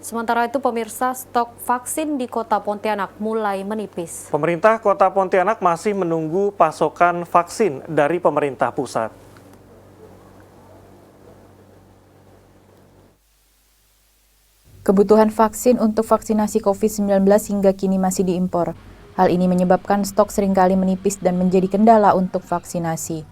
Sementara itu pemirsa, stok vaksin di Kota Pontianak mulai menipis. Pemerintah Kota Pontianak masih menunggu pasokan vaksin dari pemerintah pusat. Kebutuhan vaksin untuk vaksinasi COVID-19 hingga kini masih diimpor. Hal ini menyebabkan stok seringkali menipis dan menjadi kendala untuk vaksinasi.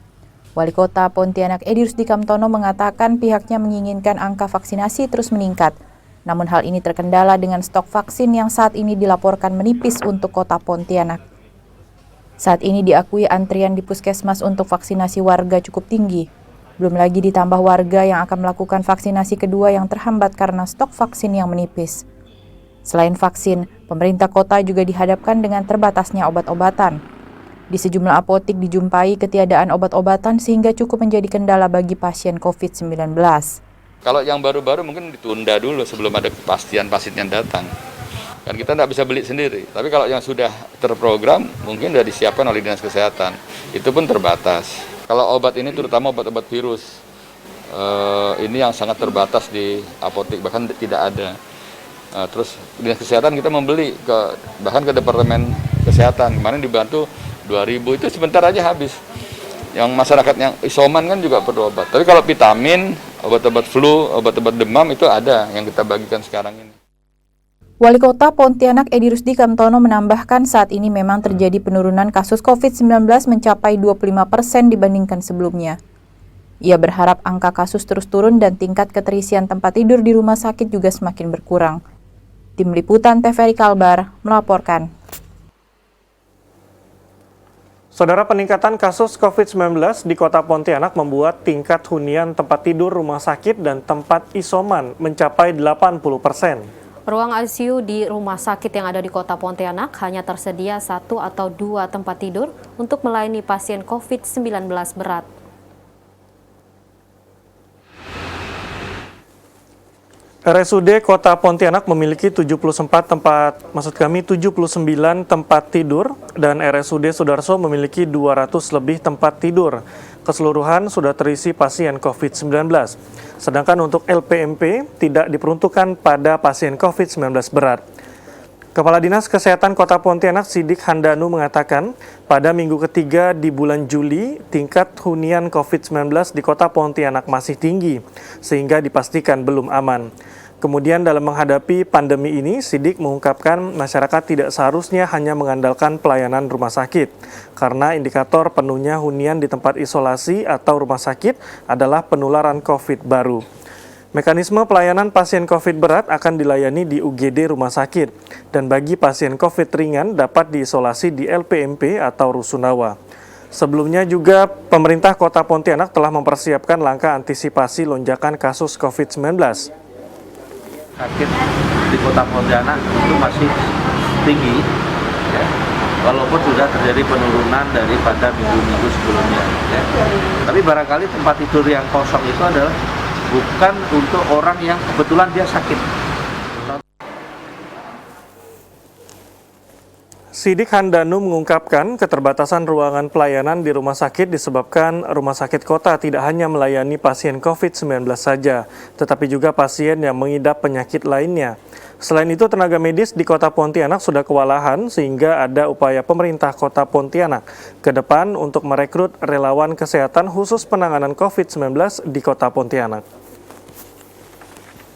Wali Kota Pontianak Edi Rusdi Kamtono mengatakan pihaknya menginginkan angka vaksinasi terus meningkat. Namun hal ini terkendala dengan stok vaksin yang saat ini dilaporkan menipis untuk Kota Pontianak. Saat ini diakui antrian di puskesmas untuk vaksinasi warga cukup tinggi. Belum lagi ditambah warga yang akan melakukan vaksinasi kedua yang terhambat karena stok vaksin yang menipis. Selain vaksin, pemerintah kota juga dihadapkan dengan terbatasnya obat-obatan. Di sejumlah apotik dijumpai ketiadaan obat-obatan sehingga cukup menjadi kendala bagi pasien COVID-19. Kalau yang baru-baru mungkin ditunda dulu sebelum ada kepastian pasien yang datang. Kan kita tidak bisa beli sendiri. Tapi kalau yang sudah terprogram mungkin sudah disiapkan oleh Dinas Kesehatan. Itu pun terbatas. Kalau obat ini terutama obat-obat virus, ini yang sangat terbatas di apotik, bahkan tidak ada. Terus Dinas Kesehatan kita membeli bahkan ke Departemen Kesehatan, kemarin dibantu 2.000, itu sebentar aja habis. Yang masyarakat yang isoman kan juga perlu obat. Tapi kalau vitamin, obat-obat flu, obat-obat demam itu ada yang kita bagikan sekarang ini. Wali Kota Pontianak Edi Rusdi Kamtono menambahkan saat ini memang terjadi penurunan kasus COVID-19 mencapai 25% dibandingkan sebelumnya. Ia berharap angka kasus terus turun dan tingkat keterisian tempat tidur di rumah sakit juga semakin berkurang. Tim Liputan TVRI Kalbar melaporkan. Saudara, peningkatan kasus COVID-19 di Kota Pontianak membuat tingkat hunian tempat tidur rumah sakit dan tempat isoman mencapai 80%. Ruang ICU di rumah sakit yang ada di Kota Pontianak hanya tersedia 1 atau 2 tempat tidur untuk melayani pasien COVID-19 berat. RSUD Kota Pontianak memiliki 79 tempat tidur dan RSUD Sudarso memiliki 200 lebih tempat tidur. Keseluruhan sudah terisi pasien COVID-19. Sedangkan untuk LPMP tidak diperuntukkan pada pasien COVID-19 berat. Kepala Dinas Kesehatan Kota Pontianak Sidik Handanu mengatakan pada minggu ketiga di bulan Juli tingkat hunian COVID-19 di Kota Pontianak masih tinggi sehingga dipastikan belum aman. Kemudian dalam menghadapi pandemi ini, Sidik mengungkapkan masyarakat tidak seharusnya hanya mengandalkan pelayanan rumah sakit, karena indikator penuhnya hunian di tempat isolasi atau rumah sakit adalah penularan COVID baru. Mekanisme pelayanan pasien COVID berat akan dilayani di UGD rumah sakit, dan bagi pasien COVID ringan dapat diisolasi di LPMP atau Rusunawa. Sebelumnya juga pemerintah Kota Pontianak telah mempersiapkan langkah antisipasi lonjakan kasus COVID-19. Sakit di Kota Pontianak itu masih tinggi, ya, walaupun sudah terjadi penurunan daripada minggu-minggu sebelumnya. Ya. Tapi barangkali tempat tidur yang kosong itu adalah bukan untuk orang yang kebetulan dia sakit. Sidik Handanu mengungkapkan keterbatasan ruangan pelayanan di rumah sakit disebabkan rumah sakit kota tidak hanya melayani pasien COVID-19 saja, tetapi juga pasien yang mengidap penyakit lainnya. Selain itu, tenaga medis di Kota Pontianak sudah kewalahan sehingga ada upaya pemerintah Kota Pontianak ke depan untuk merekrut relawan kesehatan khusus penanganan COVID-19 di Kota Pontianak.